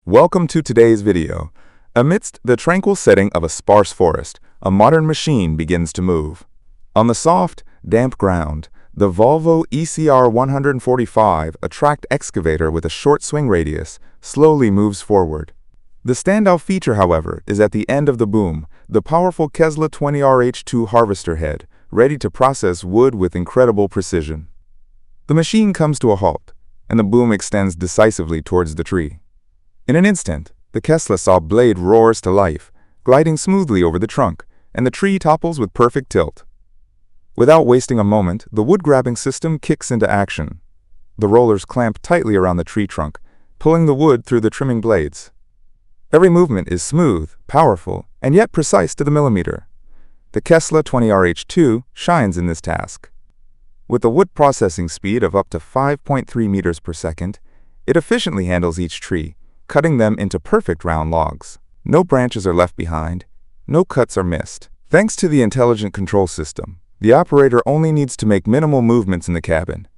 Welcome to today's video. Amidst the tranquil setting of a sparse forest, a modern machine begins to move. On the soft, damp ground, the Volvo ECR 145, a tracked excavator with a short swing radius, slowly moves forward. The standout feature, however, is at the end of the boom, the powerful Kesla 20RH2 harvester head, ready to process wood with incredible precision. The machine comes to a halt, and the boom extends decisively towards the tree. In an instant, the Kesla saw blade roars to life, gliding smoothly over the trunk, and the tree topples with perfect tilt. Without wasting a moment, the wood-grabbing system kicks into action. The rollers clamp tightly around the tree trunk, pulling the wood through the trimming blades. Every movement is smooth, powerful, and yet precise to the millimeter. The Kesla 20RH2 shines in this task. With a wood processing speed of up to 5.3 meters per second, it efficiently handles each tree, cutting them into perfect round logs. No branches are left behind, no cuts are missed. Thanks to the intelligent control system, the operator only needs to make minimal movements in the cabin.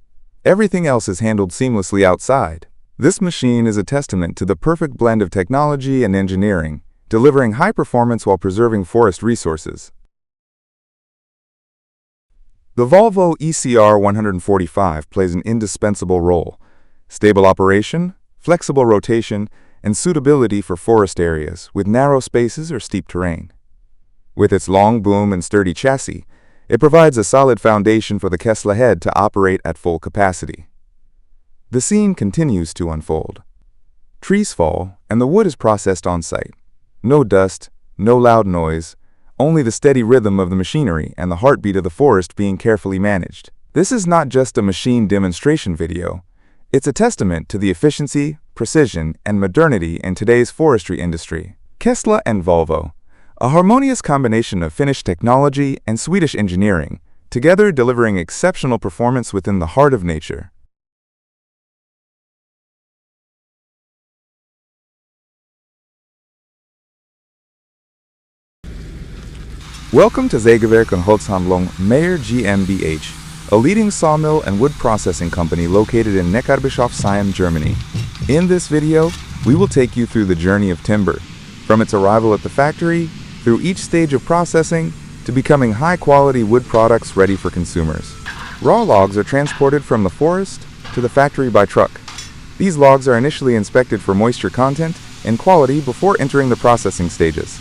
Everything else is handled seamlessly outside. This machine is a testament to the perfect blend of technology and engineering, delivering high performance while preserving forest resources. The Volvo ECR 145 plays an indispensable role: stable operation, flexible rotation, and suitability for forest areas with narrow spaces or steep terrain. With its long boom and sturdy chassis, it provides a solid foundation for the Kesla head to operate at full capacity. The scene continues to unfold. Trees fall, and the wood is processed on site. No dust, no loud noise, only the steady rhythm of the machinery and the heartbeat of the forest being carefully managed. This is not just a machine demonstration video. It's a testament to the efficiency, precision, and modernity in today's forestry industry. Kesla and Volvo, a harmonious combination of Finnish technology and Swedish engineering, together delivering exceptional performance within the heart of nature. Welcome to Sägewerk und Holzhandlung Meyer GmbH, a leading sawmill and wood processing company located in Neckarbischofsheim, Germany. In this video, we will take you through the journey of timber, from its arrival at the factory, through each stage of processing, to becoming high-quality wood products ready for consumers. Raw logs are transported from the forest to the factory by truck. These logs are initially inspected for moisture content and quality before entering the processing stages.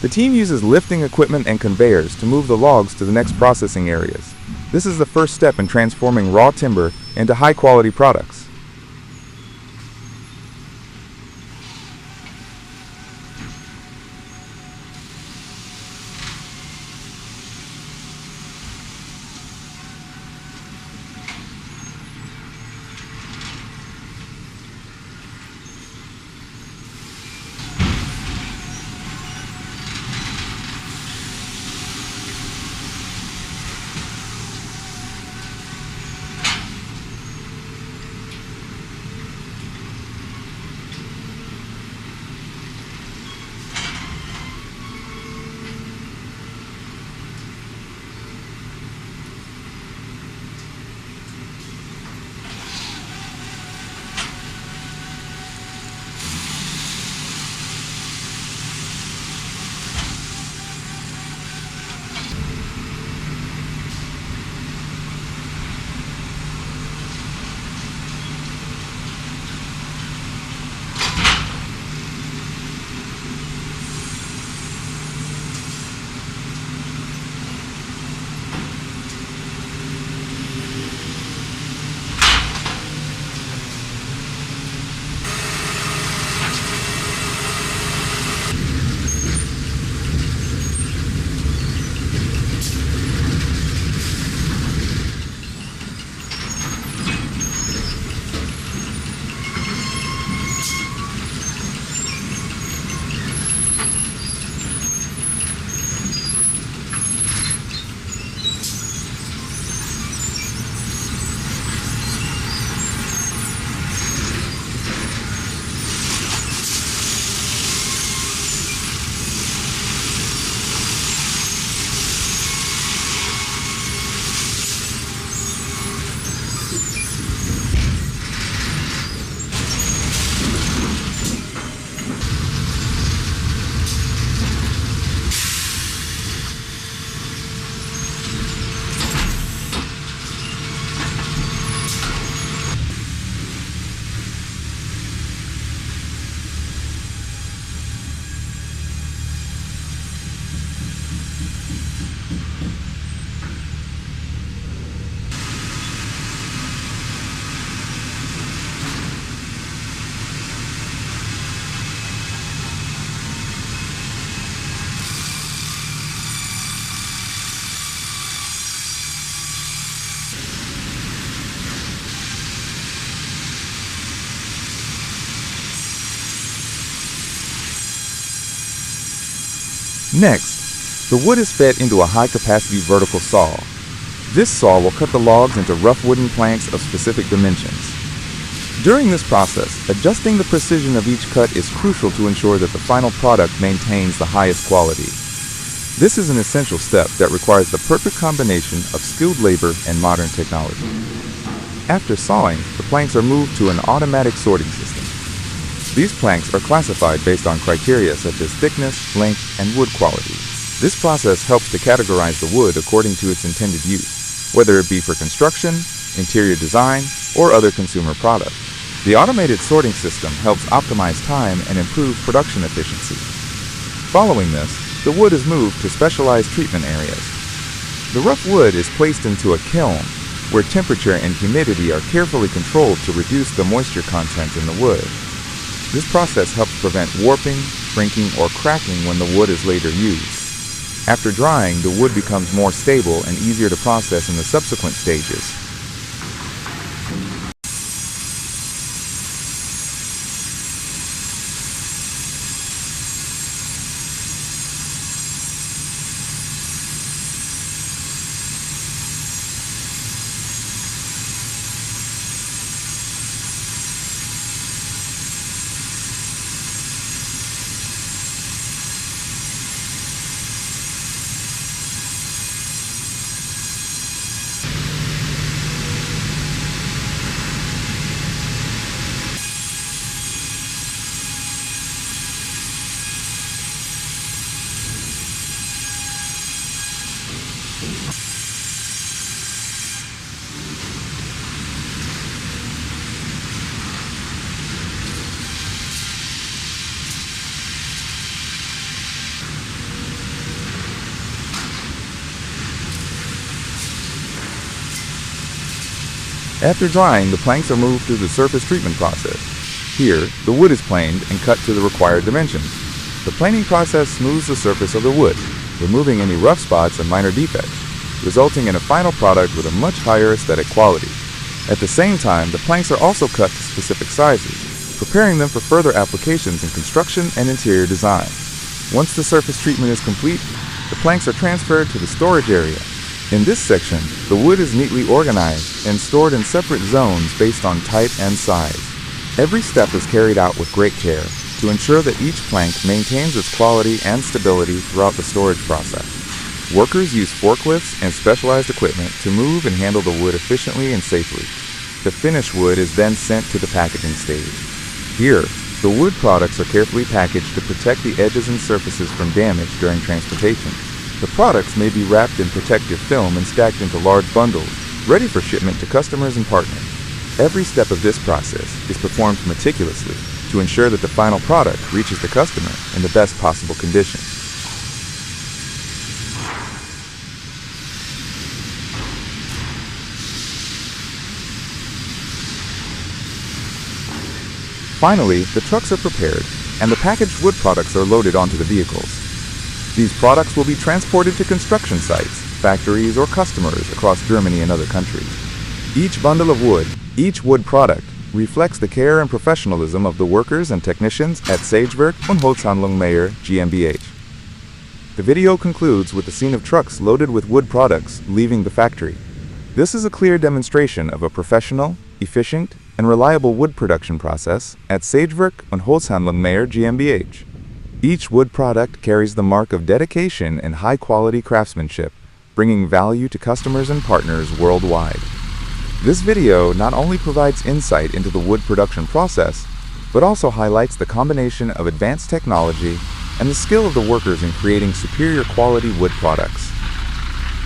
The team uses lifting equipment and conveyors to move the logs to the next processing areas. This is the first step in transforming raw timber into high-quality products. Next, the wood is fed into a high-capacity vertical saw. This saw will cut the logs into rough wooden planks of specific dimensions. During this process, adjusting the precision of each cut is crucial to ensure that the final product maintains the highest quality. This is an essential step that requires the perfect combination of skilled labor and modern technology. After sawing, the planks are moved to an automatic sorting system. These planks are classified based on criteria such as thickness, length, and wood quality. This process helps to categorize the wood according to its intended use, whether it be for construction, interior design, or other consumer products. The automated sorting system helps optimize time and improve production efficiency. Following this, the wood is moved to specialized treatment areas. The rough wood is placed into a kiln, where temperature and humidity are carefully controlled to reduce the moisture content in the wood. This process helps prevent warping, shrinking, or cracking when the wood is later used. After drying, the wood becomes more stable and easier to process in the subsequent stages. After drying, the planks are moved through the surface treatment process. Here, the wood is planed and cut to the required dimensions. The planing process smooths the surface of the wood, removing any rough spots and minor defects, resulting in a final product with a much higher aesthetic quality. At the same time, the planks are also cut to specific sizes, preparing them for further applications in construction and interior design. Once the surface treatment is complete, the planks are transferred to the storage area. In this section, the wood is neatly organized and stored in separate zones based on type and size. Every step is carried out with great care to ensure that each plank maintains its quality and stability throughout the storage process. Workers use forklifts and specialized equipment to move and handle the wood efficiently and safely. The finished wood is then sent to the packaging stage. Here, the wood products are carefully packaged to protect the edges and surfaces from damage during transportation. The products may be wrapped in protective film and stacked into large bundles, ready for shipment to customers and partners. Every step of this process is performed meticulously to ensure that the final product reaches the customer in the best possible condition. Finally, the trucks are prepared and the packaged wood products are loaded onto the vehicles. These products will be transported to construction sites, factories, or customers across Germany and other countries. Each bundle of wood, each wood product, reflects the care and professionalism of the workers and technicians at Sagewerk und Holzhandlung Meyer GmbH. The video concludes with the scene of trucks loaded with wood products leaving the factory. This is a clear demonstration of a professional, efficient, and reliable wood production process at Sagewerk und Holzhandlung Meyer GmbH. Each wood product carries the mark of dedication and high-quality craftsmanship, bringing value to customers and partners worldwide. This video not only provides insight into the wood production process, but also highlights the combination of advanced technology and the skill of the workers in creating superior quality wood products.